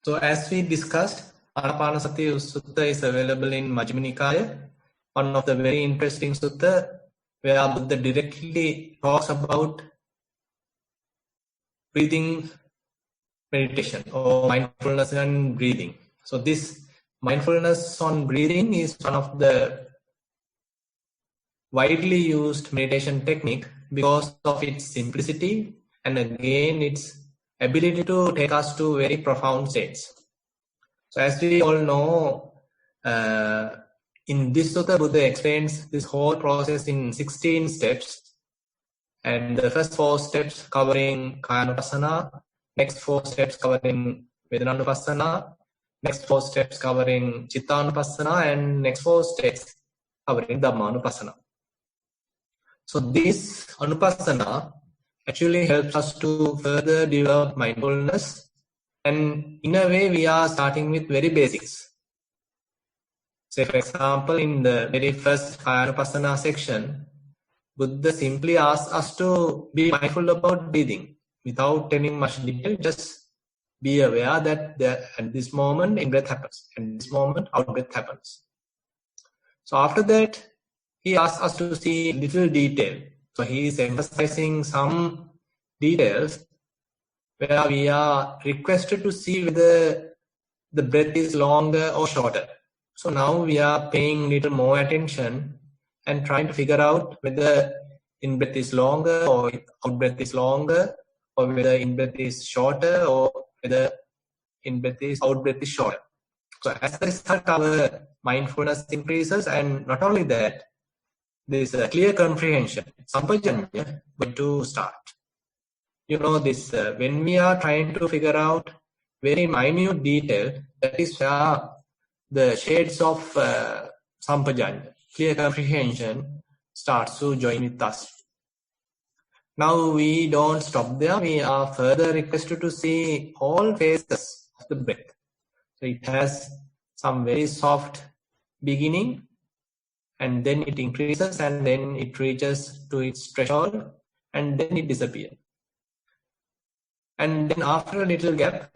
So as we discussed, Anapanasati Sutta is available in Majjhima Nikaya, one of the very interesting sutta where Buddha directly talks about breathing meditation or mindfulness and breathing. So this mindfulness on breathing is one of the widely used meditation technique because of its simplicity and again its ability to take us to very profound states. So as we all know, in this sutta, Buddha explains this whole process in 16 steps. And the first 4 steps covering Kayanupassana, next 4 steps covering Vedananupassana, next 4 steps covering Chittanupassana, and next 4 steps covering Dhammanupassana. So this Anupassana actually helps us to further develop mindfulness, and in a way we are starting with very basics. Say for example, in the very first Kayanupassana section, Buddha simply asks us to be mindful about breathing without telling much detail. Just be aware that at this moment in-breath happens, and this moment out-breath happens. So after that, he asks us to see little detail. So he is emphasizing some details where we are requested to see whether the breath is longer or shorter. So now we are paying little more attention and trying to figure out whether in-breath is longer or out-breath is longer, or whether in-breath is shorter or whether out-breath is shorter. So as a result, our mindfulness increases, and not only that, there is a clear comprehension. Sampajanya going to start. You know this, when we are trying to figure out very minute detail, that is where the shades of Sampajanya, clear comprehension, starts to join with us. Now we don't stop there. We are further requested to see all phases of the breath. So it has some very soft beginning, and then it increases, and then it reaches to its threshold, and then it disappears. And then after a little gap,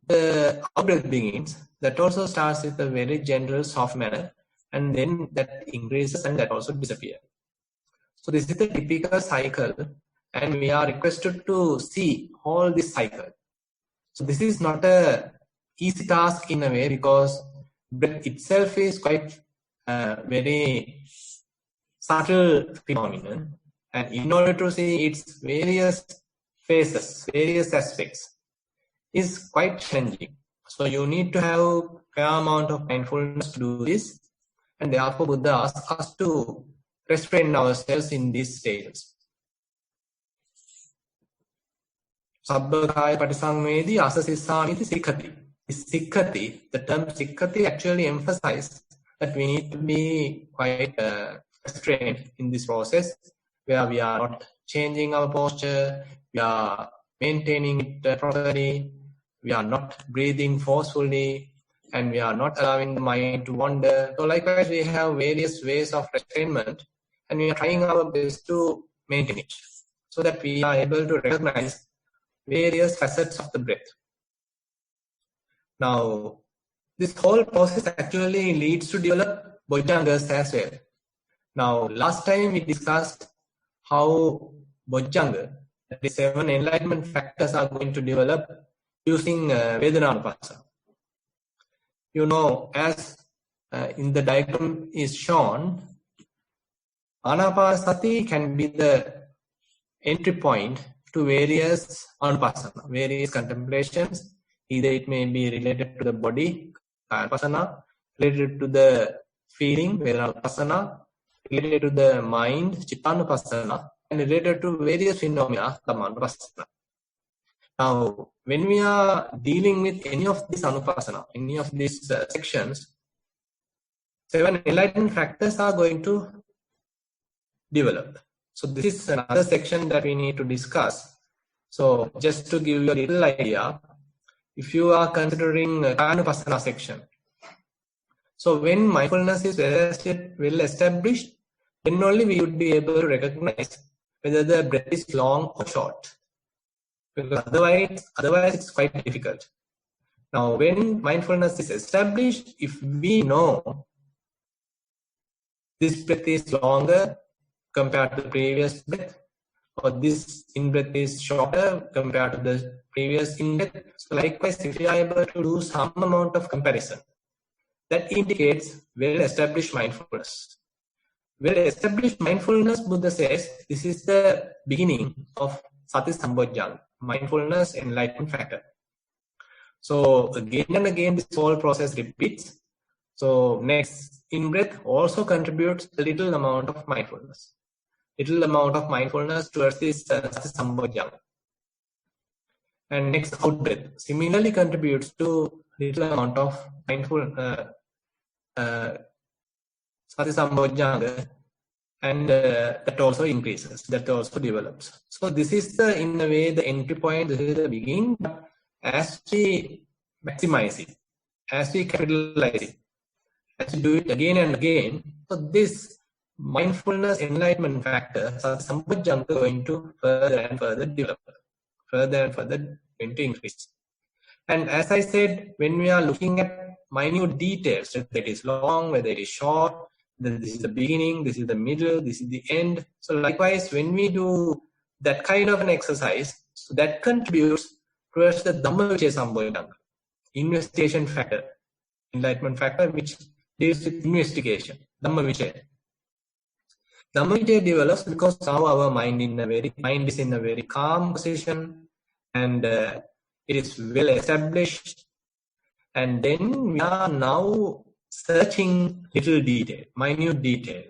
the out-breath begins. That also starts with a very gentle, soft manner, and then that increases and that also disappears. So this is the typical cycle, and we are requested to see all this cycle. So this is not a easy task in a way, because breath itself is quite very subtle phenomenon, and in order to see its various phases, various aspects, is quite challenging. So you need to have a fair amount of mindfulness to do this, and therefore Buddha asks us to restrain ourselves in these stages. Sabbakaya patisangvedi asasissamiti sikkati. Sikkati, the term sikkati actually emphasizes that we need to be quite restrained in this process, where we are not changing our posture, we are maintaining it properly, we are not breathing forcefully, and we are not allowing the mind to wander. So likewise, we have various ways of restrainment, and we are trying our best to maintain it, so that we are able to recognize various facets of the breath. Now, this whole process actually leads to develop bojjhangas as well. Now, last time we discussed how bojjhanga, the 7 enlightenment factors, are going to develop using Vedananupassana. You know, as in the diagram is shown, Anapanasati can be the entry point to various Anupassana, various contemplations. Either it may be related to the body, Kayanupassana, related to the feeling, Vedananupassana, related to the mind, Chittanupassana, and related to various phenomena, Dhammanupassana. Now, when we are dealing with any of these Anupassana, any of these sections, 7 enlightenment factors are going to develop. So this is another section that we need to discuss. So just to give you a little idea, if you are considering Kayanupassana section, so when mindfulness is well established, then only we would be able to recognize whether the breath is long or short. Because otherwise it's quite difficult. Now, when mindfulness is established, if we know this breath is longer compared to the previous breath, or this in-breath is shorter compared to the previous in-breath. So likewise, if you are able to do some amount of comparison, that indicates well-established mindfulness. Well-established mindfulness, Buddha says, this is the beginning of Sati Sambojjhana, mindfulness enlightenment factor. So again and again, this whole process repeats. So next in-breath also contributes a little amount of mindfulness. Little amount of mindfulness towards this Sambojjhana. And next out breath similarly contributes to little amount of mindful Sati Sambojjhana, and that also increases, that also develops. So this is the, in a way, the entry point, this is the beginning. But as we maximize it, as we capitalize it, as we do it again and again, so this mindfulness enlightenment factor, Sati Sambojjhana, going to further and further develop, further and further going to increase. And as I said, when we are looking at minute details, whether it is long, whether it is short, this is the beginning, this is the middle, this is the end. So likewise, when we do that kind of an exercise, so that contributes towards the Dhamma-Vicaya Sambojjhana, investigation factor, enlightenment factor, which deals with investigation, Dhamma-Vicaya. Dhamma-Vicaya develops because now our mind is in a very calm position, and it is well established. And then we are now searching little detail, minute detail.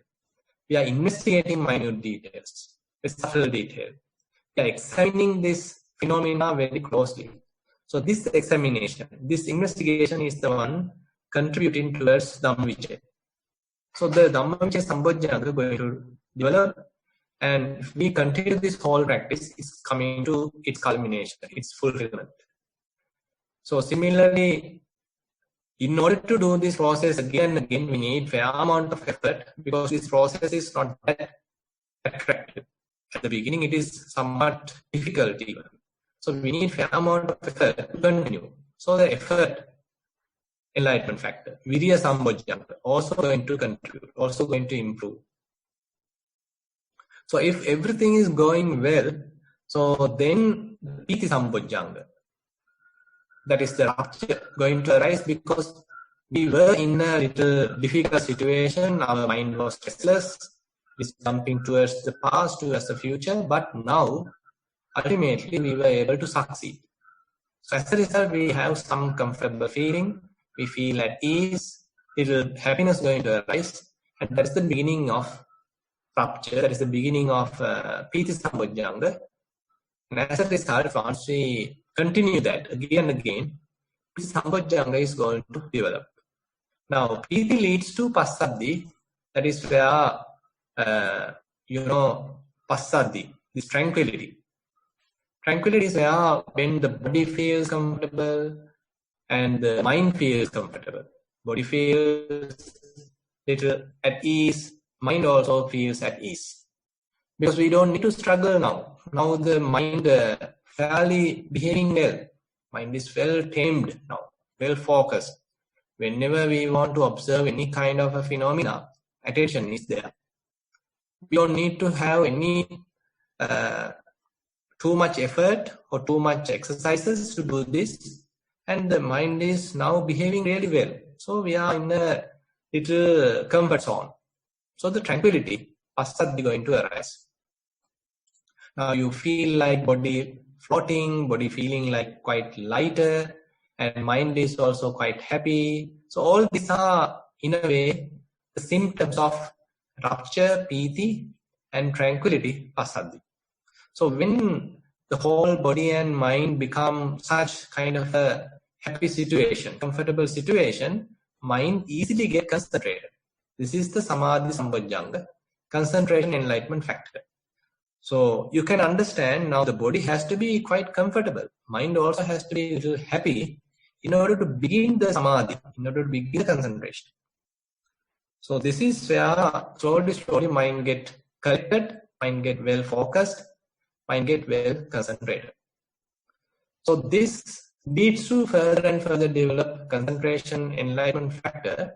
We are investigating minute details, with subtle detail. We are examining this phenomena very closely. So this examination, this investigation is the one contributing towards Dhamma-Vicaya. So the Dhamma-Vicaya Sambojjhana is going to develop, and if we continue this whole practice, it's coming to its culmination, its fulfillment. So similarly, in order to do this process again and again, we need fair amount of effort, because this process is not that attractive. At the beginning, it is somewhat difficult even. So we need fair amount of effort to continue. So the effort, enlightenment factor, Virya Sambojjhana, also going to contribute, also going to improve. So if everything is going well, so then Piti Sambojjhana, that is the rapture, going to arise, because we were in a little difficult situation. Our mind was restless, it's jumping towards the past, towards the future, but now ultimately we were able to succeed. So as a result, we have some comfortable feeling, we feel at ease, little happiness going to arise, and that's the beginning of rapture, that is the beginning of Piti Sambojjhana. And as a result, once we continue that again and again, Piti Sambojjhana is going to develop. Now, Piti leads to Passaddhi, that is where, Passaddhi, this tranquility. Tranquility is where when the body feels comfortable and the mind feels comfortable. Body feels little at ease, mind also feels at ease. Because we don't need to struggle now. Now the mind fairly behaving well. Mind is well tamed now, well focused. Whenever we want to observe any kind of a phenomena, attention is there. We don't need to have any too much effort or too much exercises to do this. And the mind is now behaving really well. So we are in a little comfort zone. So the tranquility, Passaddhi, going to arise. Now you feel like body floating, body feeling like quite lighter, and mind is also quite happy. So all these are, in a way, the symptoms of rapture, Piti, and tranquility, Passaddhi. So when the whole body and mind become such kind of a happy situation, comfortable situation, mind easily get concentrated. This is the Samadhi Sambojjhana, concentration enlightenment factor. So you can understand now the body has to be quite comfortable. Mind also has to be a little happy in order to begin the Samadhi, in order to begin the concentration. So this is where slowly mind get collected, mind get well focused, mind get well concentrated. So this leads to further and further develop concentration enlightenment factor.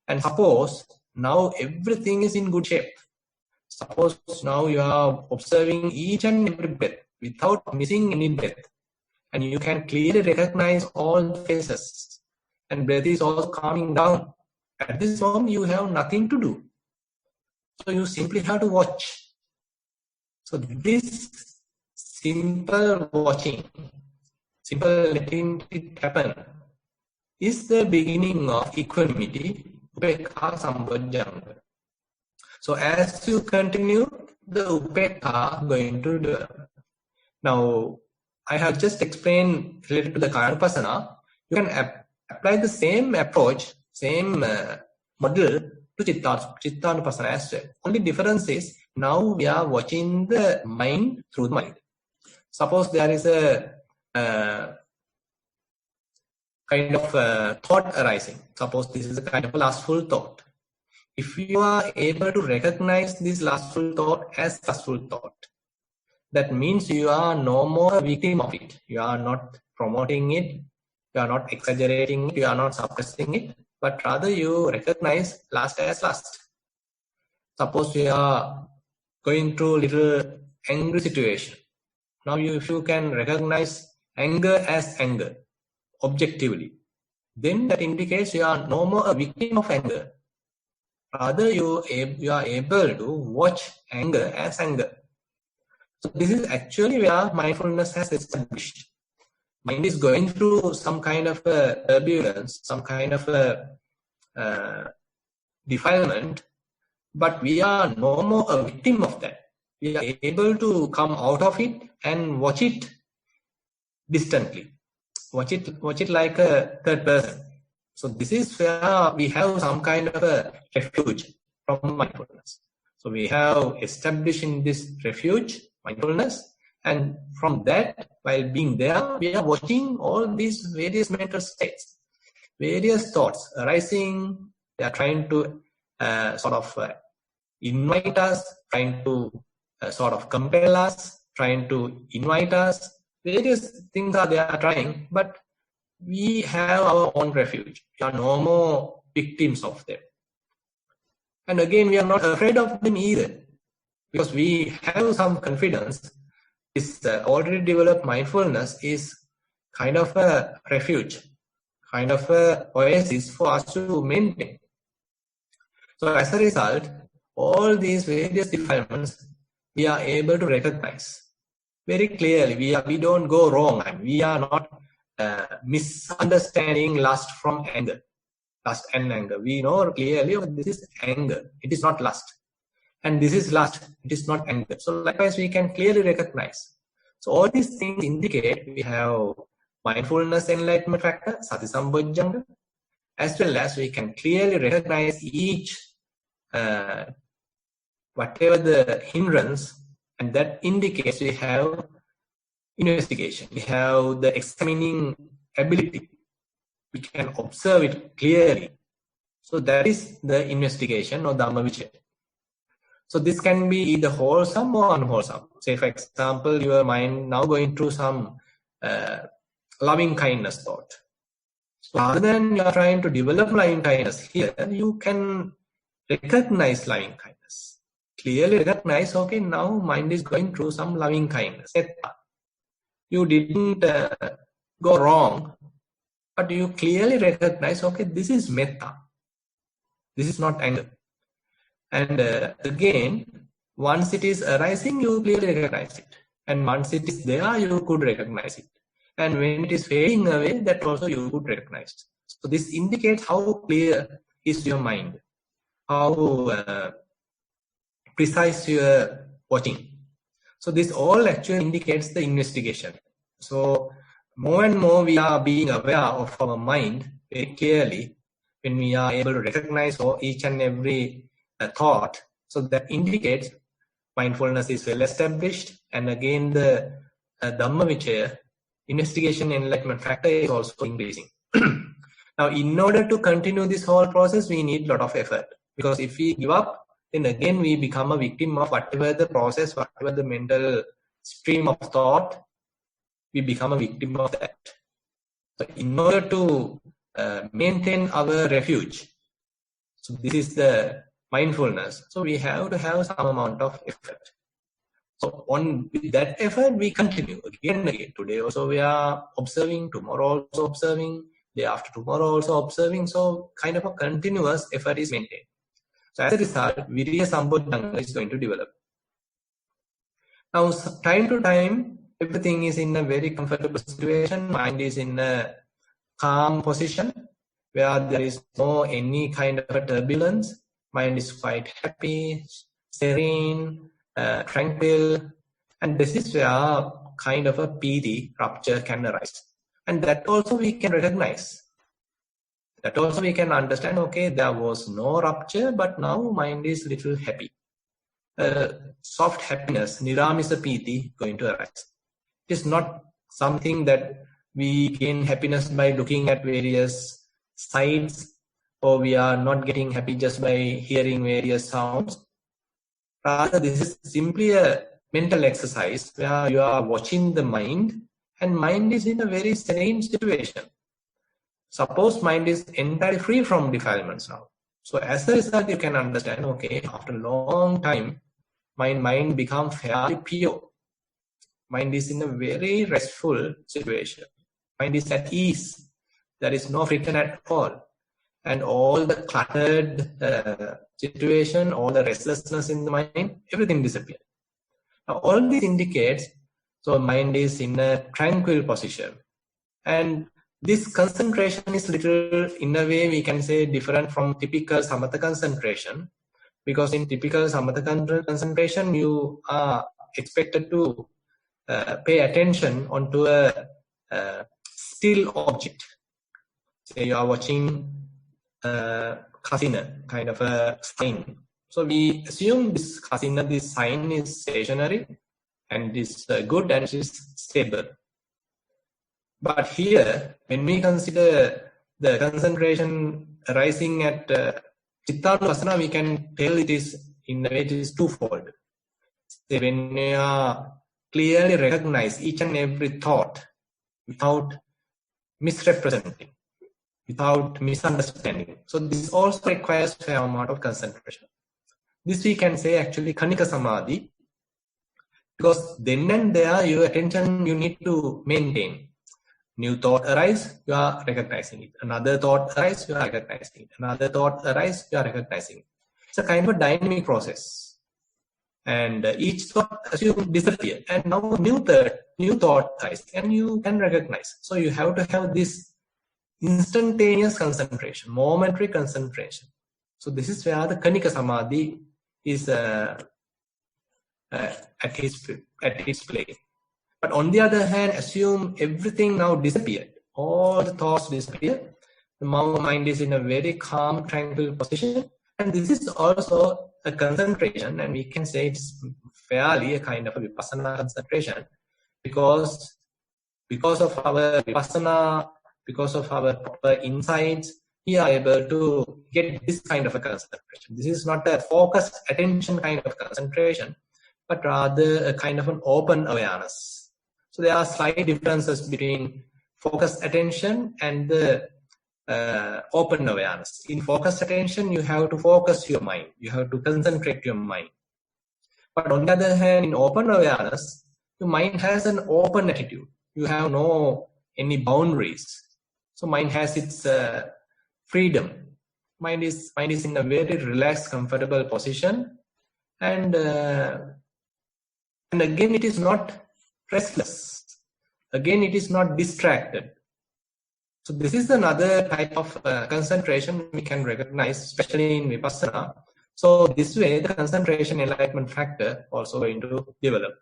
And suppose now everything is in good shape. Suppose now you are observing each and every breath without missing any breath, and you can clearly recognize all the phases, and breath is also calming down. At this moment, you have nothing to do. So you simply have to watch. So this simple watching, simple letting it happen, is the beginning of equanimity, upekha sambojjhanga. So as you continue, the upekha going to develop. Now, I have just explained related to the Kayanupasana. You can apply the same approach, same model to Chittanupasana as well. Only difference is now we are watching the mind through the mind. Suppose there is a kind of thought arising. Suppose this is a kind of lustful thought. If you are able to recognize this lustful thought as lustful thought, that means you are no more a victim of it. You are not promoting it. You are not exaggerating it. You are not suppressing it. But rather you recognize lust as lust. Suppose you are going through a little angry situation. Now if you can recognize anger as anger objectively, then that indicates you are no more a victim of anger. Rather you are able to watch anger as anger. So this is actually where mindfulness has established. Mind is going through some kind of a turbulence, some kind of a defilement, but we are no more a victim of that. We are able to come out of it and watch it distantly. Watch it like a third person. So this is where we have some kind of a refuge from mindfulness. So we have established in this refuge mindfulness, and from that, while being there, we are watching all these various mental states, various thoughts arising. They are trying to invite us, trying to sort of compel us, trying to invite us. Various things are there trying, but we have our own refuge. We are no more victims of them. And again, we are not afraid of them either, because we have some confidence. This already developed mindfulness is kind of a refuge, kind of a oasis for us to maintain. So as a result, all these various defilements we are able to recognize very clearly. We don't go wrong, and we are not misunderstanding lust from anger. Lust and anger. We know clearly this is anger. It is not lust. And this is lust. It is not anger. So likewise, we can clearly recognize. So all these things indicate we have mindfulness enlightenment factor, sati sambojjhanga, as well as we can clearly recognize each whatever the hindrance, and that indicates we have investigation. We have the examining ability. We can observe it clearly. So that is the investigation or Dhamma Vichaya. So this can be either wholesome or unwholesome. Say, for example, your mind now going through some loving kindness thought. So rather than you are trying to develop loving kindness here, you can recognize loving kindness. Clearly recognize, okay, now mind is going through some loving kindness. You didn't go wrong, but you clearly recognize, okay, this is metta. This is not anger. And again, once it is arising, you clearly recognize it. And once it is there, you could recognize it. And when it is fading away, that also you could recognize. So this indicates how clear is your mind, how precise you are watching. So this all actually indicates the investigation. So more and more we are being aware of our mind very clearly when we are able to recognize each and every thought. So that indicates mindfulness is well established, and again the Dhamma Vichaya, investigation enlightenment factor, is also increasing. Now, in order to continue this whole process, we need a lot of effort, because if we give up, then again we become a victim of whatever the process, whatever the mental stream of thought, we become a victim of that. So in order to maintain our refuge, so this is the mindfulness. So we have to have some amount of effort. So with that effort, we continue again and again. Today also we are observing, tomorrow also observing, day after tomorrow also observing. So kind of a continuous effort is maintained. So as a result, Virya Sambodhanga is going to develop. Now, time to time, everything is in a very comfortable situation. Mind is in a calm position where there is no any kind of a turbulence. Mind is quite happy, serene, tranquil, and this is where kind of a piti rupture can arise. And that also we can recognize. That also we can understand, okay, there was no rupture, but now mind is little happy. Soft happiness, niramisa piti, going to arise. It is not something that we gain happiness by looking at various sights, or we are not getting happy just by hearing various sounds. Rather, this is simply a mental exercise where you are watching the mind, and mind is in a very serene situation. Suppose mind is entirely free from defilements now. So as a result, you can understand, okay, after a long time, my mind becomes fairly pure. Mind is in a very restful situation. Mind is at ease. There is no friction at all. And all the cluttered situation, all the restlessness in the mind, everything disappears. Now, all this indicates, so mind is in a tranquil position. And this concentration is little, in a way, we can say different from typical samatha concentration. Because in typical samatha concentration, you are expected to pay attention onto a still object. Say you are watching kasina, kind of a sign. So we assume this kasina, this sign is stationary and is good and it is stable. But here, when we consider the concentration arising at Chittanupasana, we can tell it is, in a way, it is twofold. So when you are clearly recognize each and every thought without misrepresenting, without misunderstanding. So this also requires a fair amount of concentration. This we can say actually Kanika Samadhi, because then and there your attention you need to maintain. New thought arise, you are recognizing it. Another thought arise, you are recognizing it. Another thought arise, you are recognizing it. It's a kind of a dynamic process. And each thought assume disappear. And now new thought arise and you can recognize. So you have to have this instantaneous concentration, momentary concentration. So this is where the Kanika Samadhi is at its place. But on the other hand, assume everything now disappeared. All the thoughts disappear. The mind is in a very calm, tranquil position. And this is also a concentration, and we can say it's fairly a kind of a vipassana concentration, because of our vipassana, because of our proper insights, we are able to get this kind of a concentration. This is not a focused attention kind of concentration, but rather a kind of an open awareness. So there are slight differences between focused attention and the open awareness. In focused attention, you have to focus your mind. You have to concentrate your mind. But on the other hand, in open awareness, your mind has an open attitude. You have no any boundaries. So mind has its freedom. Mind is in a very relaxed, comfortable position, and again it is not restless. Again, it is not distracted. So this is another type of concentration we can recognize, especially in Vipassana. So this way, the concentration enlightenment factor also going to develop.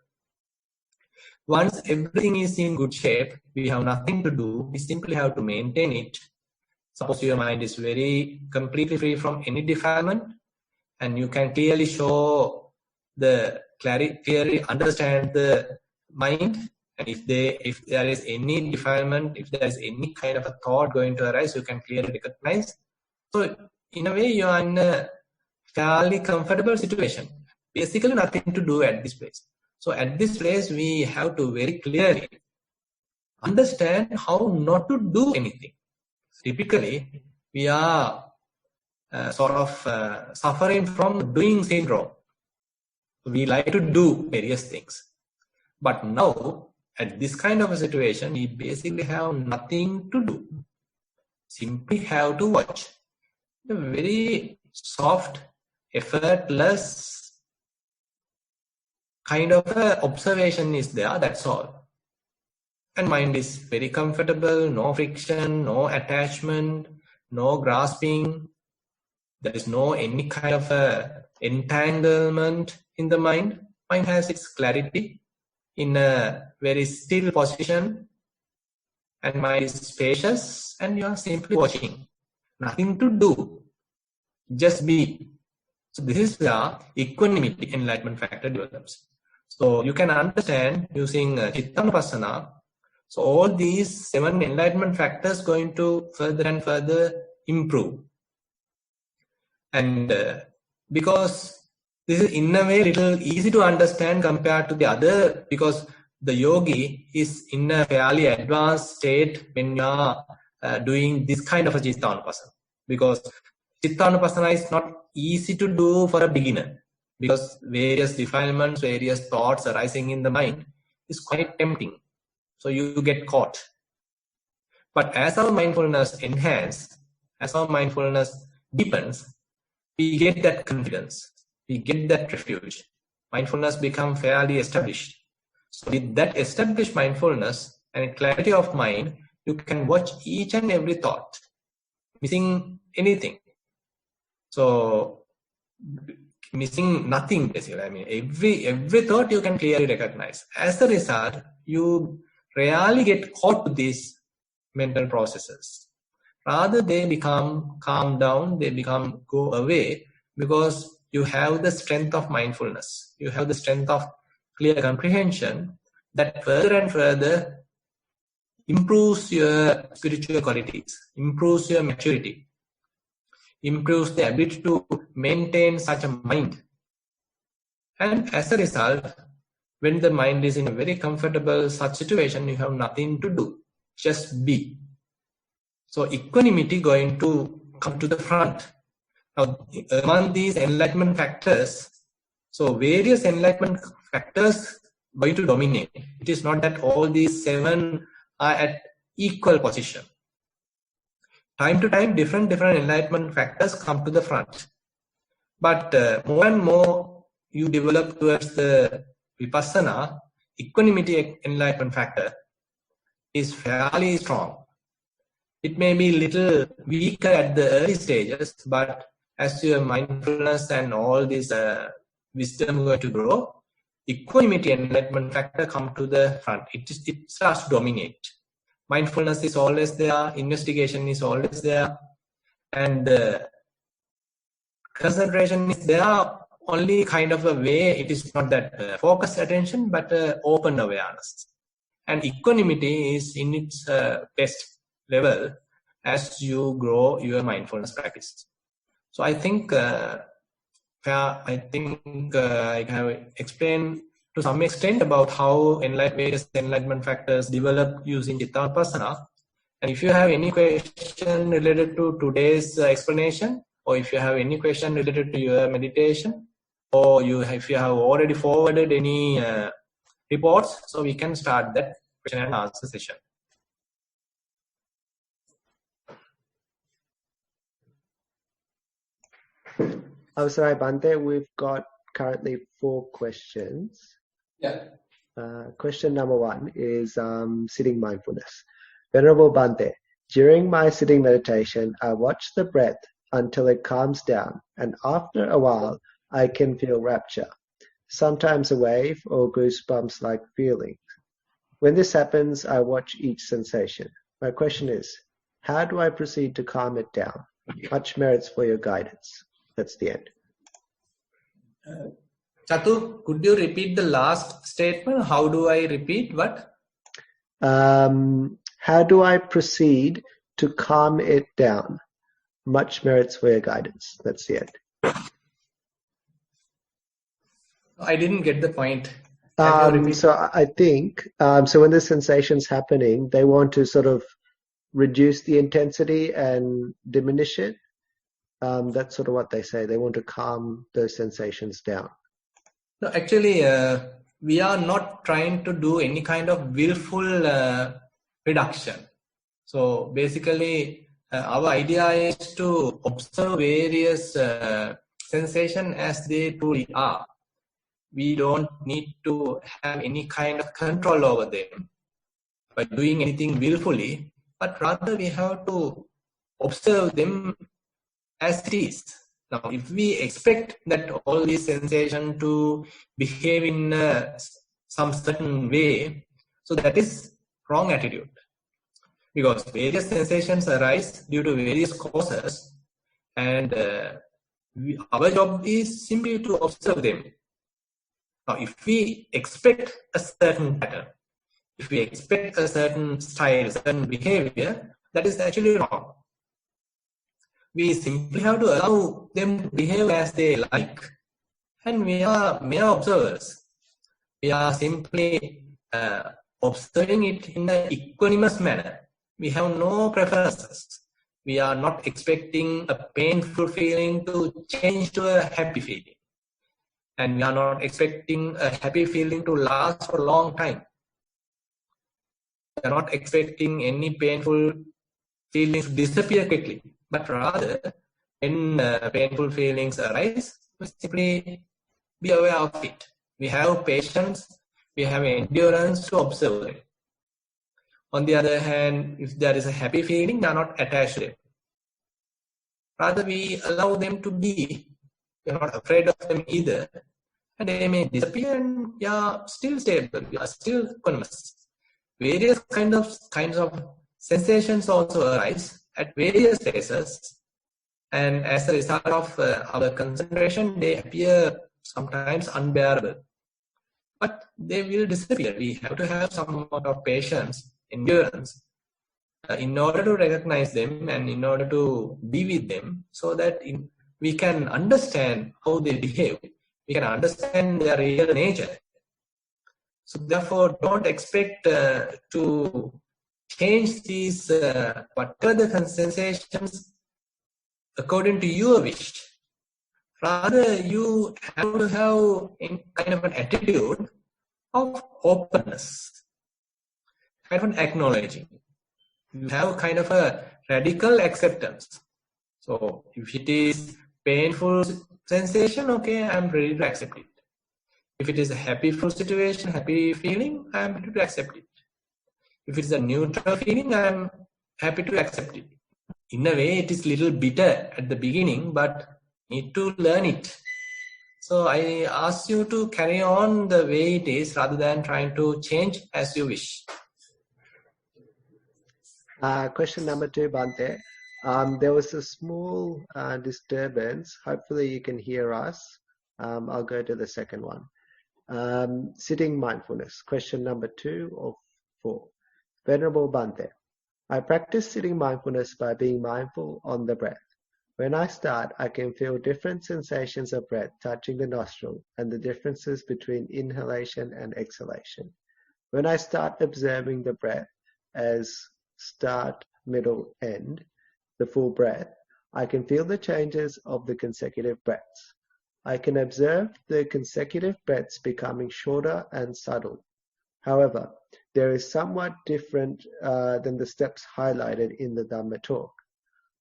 Once everything is in good shape, we have nothing to do. We simply have to maintain it. Suppose your mind is very completely free from any defilement, and you can clearly show the clearly understand the mind, and if there is any defilement, if there is any kind of a thought going to arise, you can clearly recognize. So in a way, you are in a fairly comfortable situation. Basically nothing to do at this place. So at this place, we have to very clearly understand how not to do anything. Typically, we are suffering from doing syndrome. We like to do various things. But now, at this kind of a situation, we basically have nothing to do. Simply have to watch. A very soft, effortless kind of a observation is there, that's all. And mind is very comfortable, no friction, no attachment, no grasping. There is no any kind of a entanglement in the mind. Mind has its clarity in a very still position, and mind is spacious, and you are simply watching. Nothing to do, just be. So this is where equanimity enlightenment factor develops. So you can understand using Chittanupassana. So all these 7 enlightenment factors going to further and further improve. And because this is in a way little easy to understand compared to the other, because the yogi is in a fairly advanced state when you are doing this kind of a Chittanupassana. Because Chittanupassana is not easy to do for a beginner, because various defilements, various thoughts arising in the mind is quite tempting. So you get caught. But as our mindfulness enhances, as our mindfulness deepens, we get that confidence, we get that refuge. Mindfulness becomes fairly established. So with that established mindfulness and clarity of mind, you can watch each and every thought, missing anything. So missing nothing basically. I mean, every thought you can clearly recognize. As a result, you rarely get caught to these mental processes. Rather, they become calm down, they become go away, because you have the strength of mindfulness. You have the strength of clear comprehension that further and further improves your spiritual qualities, improves your maturity, improves the ability to maintain such a mind. And as a result, when the mind is in a very comfortable such situation, you have nothing to do, just be. So equanimity going to come to the front. Now, among these enlightenment factors, so various enlightenment factors going to dominate. It is not that all these 7 are at equal position. Time to time, different enlightenment factors come to the front. But more and more you develop towards the Vipassana, equanimity enlightenment factor is fairly strong. It may be little weaker at the early stages, but as your mindfulness and all this wisdom going to grow, equanimity enlightenment factor come to the front. It starts to dominate. Mindfulness is always there, investigation is always there, and concentration is there, only kind of a way. It is not that focused attention, but open awareness. And equanimity is in its best level as you grow your mindfulness practice. So I think I have explained to some extent about how various enlightenment factors develop using Chittanupassana. And if you have any question related to today's explanation, or if you have any question related to your meditation, or if you have already forwarded any reports, so we can start that question and answer session. Sorry, Bhante, we've got currently 4 questions. Yeah. Question number 1 is sitting mindfulness. Venerable Bhante, during my sitting meditation, I watch the breath until it calms down, and after a while, I can feel rapture, sometimes a wave or goosebumps-like feeling. When this happens, I watch each sensation. My question is, how do I proceed to calm it down? Much merits for your guidance. That's the end. Chatu, could you repeat the last statement? How do I repeat what? How do I proceed to calm it down? Much merits for your guidance. That's the end. I didn't get the point. Can you repeat? So I think, so when the sensation's happening, they want to sort of reduce the intensity and diminish it. That's sort of what they say. They want to calm those sensations down. No, actually, we are not trying to do any kind of willful reduction. So basically, our idea is to observe various sensations as they truly are. We don't need to have any kind of control over them by doing anything willfully, but rather we have to observe them as it is. Now, if we expect that all these sensations to behave in some certain way, so that is wrong attitude. Because various sensations arise due to various causes, and our job is simply to observe them. Now, if we expect a certain pattern, if we expect a certain style, a certain behavior, that is actually wrong. We simply have to allow them to behave as they like, and we are mere observers. We are simply observing it in an equanimous manner. We have no preferences. We are not expecting a painful feeling to change to a happy feeling. And we are not expecting a happy feeling to last for a long time. We are not expecting any painful feelings to disappear quickly. But rather, when painful feelings arise, we simply be aware of it. We have patience, we have endurance to observe it. On the other hand, if there is a happy feeling, we are not attached to it. Rather, we allow them to be. We are not afraid of them either. And they may disappear and we are still stable, we are still equanimous. Various kinds of sensations also arise at various phases. And as a result of our concentration, they appear sometimes unbearable. But they will disappear. We have to have some amount of patience, endurance, in order to recognize them and in order to be with them, so that we can understand how they behave. We can understand their real nature. So therefore, don't expect to change these whatever the sensations according to your wish. Rather, you have to have kind of an attitude of openness, kind of an acknowledging. You have kind of a radical acceptance. So if it is painful sensation, okay, I'm ready to accept it. If it is a happyful situation, happy feeling, I'm ready to accept it. If it's a neutral feeling, I'm happy to accept it. In a way, it is little bitter at the beginning, but need to learn it. So I ask you to carry on the way it is rather than trying to change as you wish. Question number 2, Bante. There was a small disturbance. Hopefully you can hear us. I'll go to the second one. Sitting mindfulness. Question number 2 of 4. Venerable Bante. I practice sitting mindfulness by being mindful on the breath. When I start, I can feel different sensations of breath touching the nostril and the differences between inhalation and exhalation. When I start observing the breath as start, middle, end, the full breath, I can feel the changes of the consecutive breaths. I can observe the consecutive breaths becoming shorter and subtle. However, there is somewhat different than the steps highlighted in the Dhamma talk.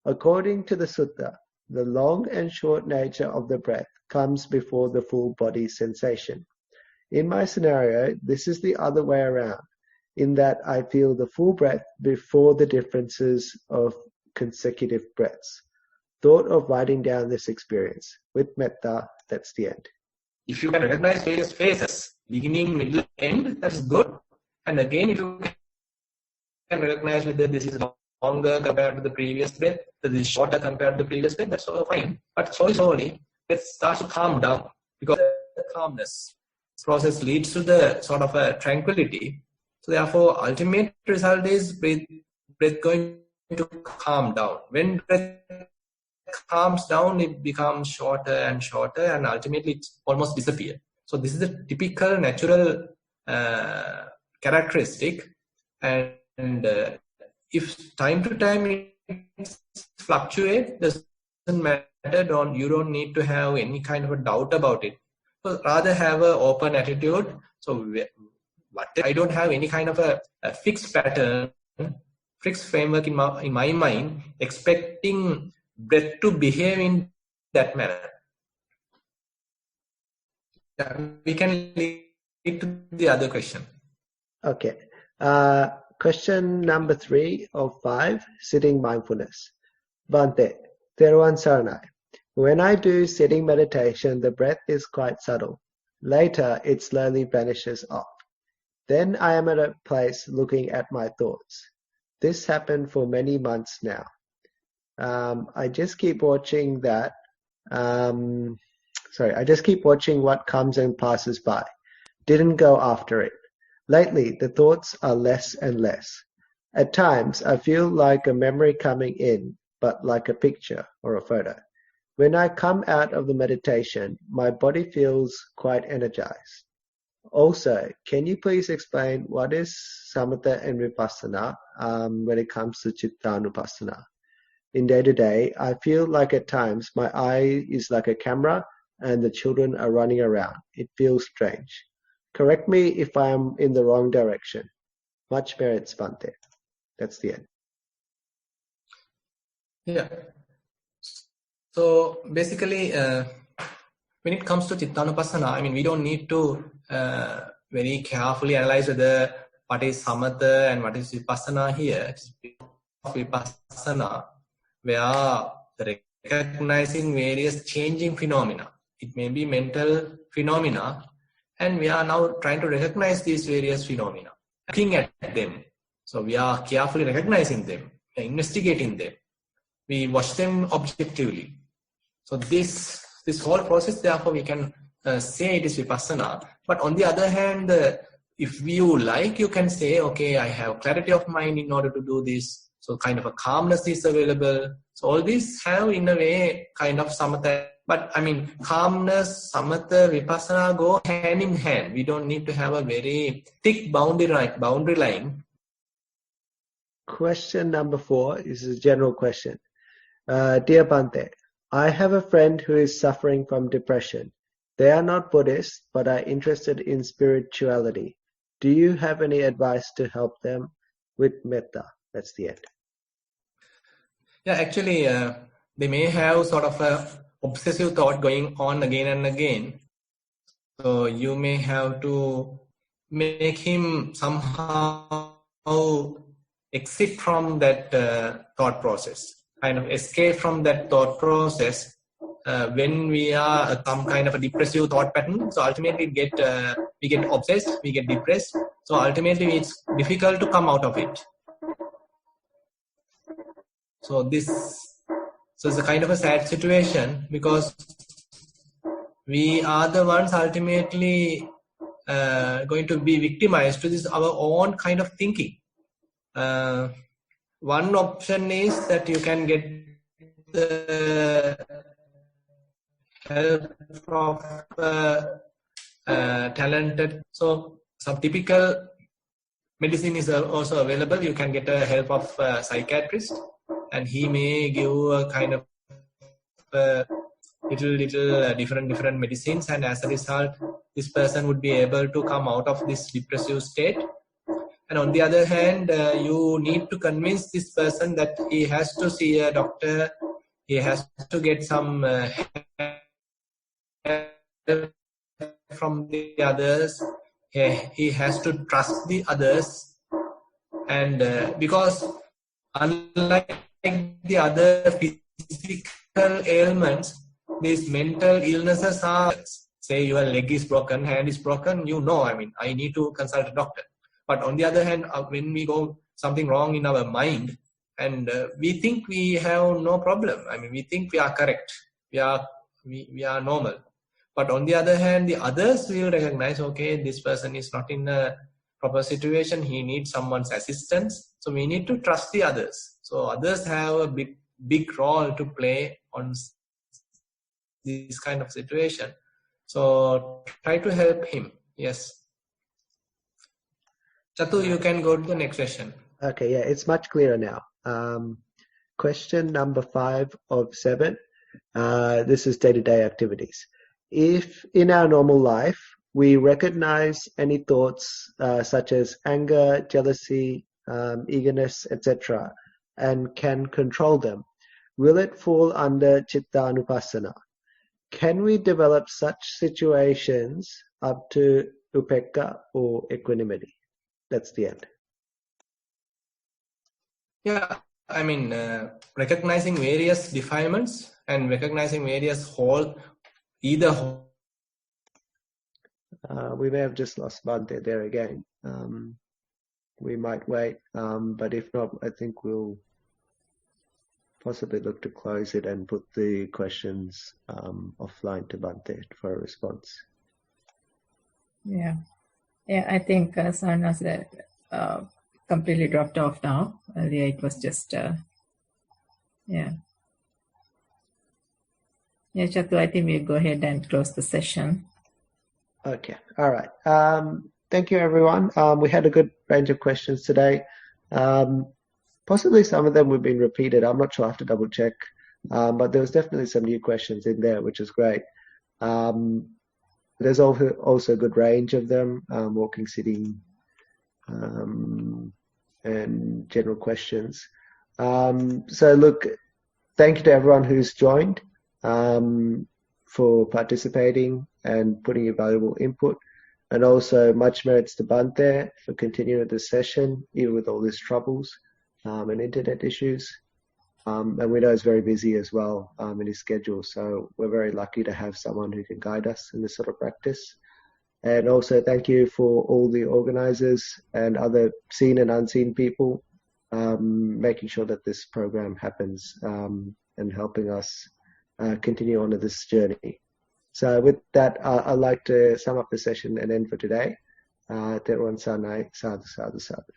According to the sutta, the long and short nature of the breath comes before the full body sensation. In my scenario, this is the other way around, in that I feel the full breath before the differences of consecutive breaths. Thought of writing down this experience. With metta, that's the end. If you can recognize various phases, beginning, middle, end, that's good. And again, if you can recognize whether this is longer compared to the previous breath, this is shorter compared to the previous breath, that's all fine. But slowly, it starts to calm down, because the calmness process leads to the sort of a tranquility. So therefore, ultimate result is breath going to calm down. When breath calms down, it becomes shorter and shorter, and ultimately it almost disappears. So this is a typical natural characteristic, and if time to time it fluctuates, doesn't matter. You don't need to have any kind of a doubt about it. So rather have an open attitude. So I don't have any kind of a fixed pattern, fixed framework in my mind, expecting breath to behave in that manner. We can lead to the other question. Okay. Question number 3 of 5, sitting mindfulness. Bhante, Thero Saranai. When I do sitting meditation, the breath is quite subtle. Later, it slowly vanishes off. Then I am at a place looking at my thoughts. This happened for many months now. I just keep watching that. I just keep watching what comes and passes by. Didn't go after it. Lately, the thoughts are less and less. At times, I feel like a memory coming in, but like a picture or a photo. When I come out of the meditation, my body feels quite energized. Also, can you please explain what is samatha and vipassana when it comes to chittanupassana? In day-to-day, I feel like at times my eye is like a camera and the children are running around. It feels strange. Correct me if I am in the wrong direction. Much merits, Bhante. That's the end. Yeah. So basically, when it comes to chittanupassana, I mean, we don't need to very carefully analyze whether what is samatha and what is vipassana here. It's vipassana, where recognizing various changing phenomena. It may be mental phenomena, and we are now trying to recognize these various phenomena, looking at them. So we are carefully recognizing them, investigating them. We watch them objectively. So this whole process, therefore, we can say it is vipassana. But on the other hand, if you like, you can say, okay, I have clarity of mind in order to do this. So kind of a calmness is available. So all these have, in a way, kind of samatha. But I mean, calmness, samatha, vipassana go hand in hand. We don't need to have a very thick boundary line. Question number 4 is a general question. Dear Bhante, I have a friend who is suffering from depression. They are not Buddhist, but are interested in spirituality. Do you have any advice to help them with metta? That's the end. Yeah, actually, they may have sort of a obsessive thought going on again and again. So you may have to make him somehow exit from that thought process, kind of escape from that thought process. When we are some kind of a depressive thought pattern, so ultimately we get obsessed, we get depressed. So ultimately it's difficult to come out of it. So it's a kind of a sad situation, because we are the ones ultimately going to be victimized to this our own kind of thinking. One option is that you can get the help of talented. So some typical medicine is also available. You can get a help of a psychiatrist, and he may give a kind of little different medicines, and as a result, this person would be able to come out of this depressive state. And on the other hand, you need to convince this person that he has to see a doctor, he has to get some help from the others, he has to trust the others, and because unlike the other physical ailments, these mental illnesses are, say your leg is broken, hand is broken, I need to consult a doctor. But on the other hand, when we go something wrong in our mind, and we think we have no problem, we think we are correct, we are normal. But on the other hand, the others will recognize, okay, this person is not in a proper situation, he needs someone's assistance. So we need to trust the others. So others have a big role to play on this kind of situation. So try to help him. Yes. Chatu, you can go to the next question. Okay, yeah, it's much clearer now. Question number 5 of 7. This is day-to-day activities. If in our normal life we recognize any thoughts such as anger, jealousy, eagerness, etc., and can control them, will it fall under Chitta-Anupassana? Can we develop such situations up to Upekkha or equanimity? That's the end. Yeah, I mean, recognizing various defilements and recognizing various either. We may have just lost Bhante there again. We might wait, but if not, I think we'll possibly look to close it and put the questions offline to Bhante for a response. Yeah, I think Sarna's completely dropped off now. Earlier it was just, yeah, Chatu, I think we'll go ahead and close the session. Okay, all right. Thank you, everyone. We had a good range of questions today. Possibly some of them have been repeated. I'm not sure. I have to double check. But there was definitely some new questions in there, which is great. There's also a good range of them, walking, sitting, and general questions. So look, thank you to everyone who's joined for participating and putting your valuable input. And also much merits to Bhante for continuing this session, even with all these troubles and internet issues. And we know he's very busy as well in his schedule. So we're very lucky to have someone who can guide us in this sort of practice. And also thank you for all the organizers and other seen and unseen people making sure that this program happens and helping us continue on to this journey. So with that, I'd like to sum up the session and end for today. Thero and Sanai, sadhu, sadhu, sadhu.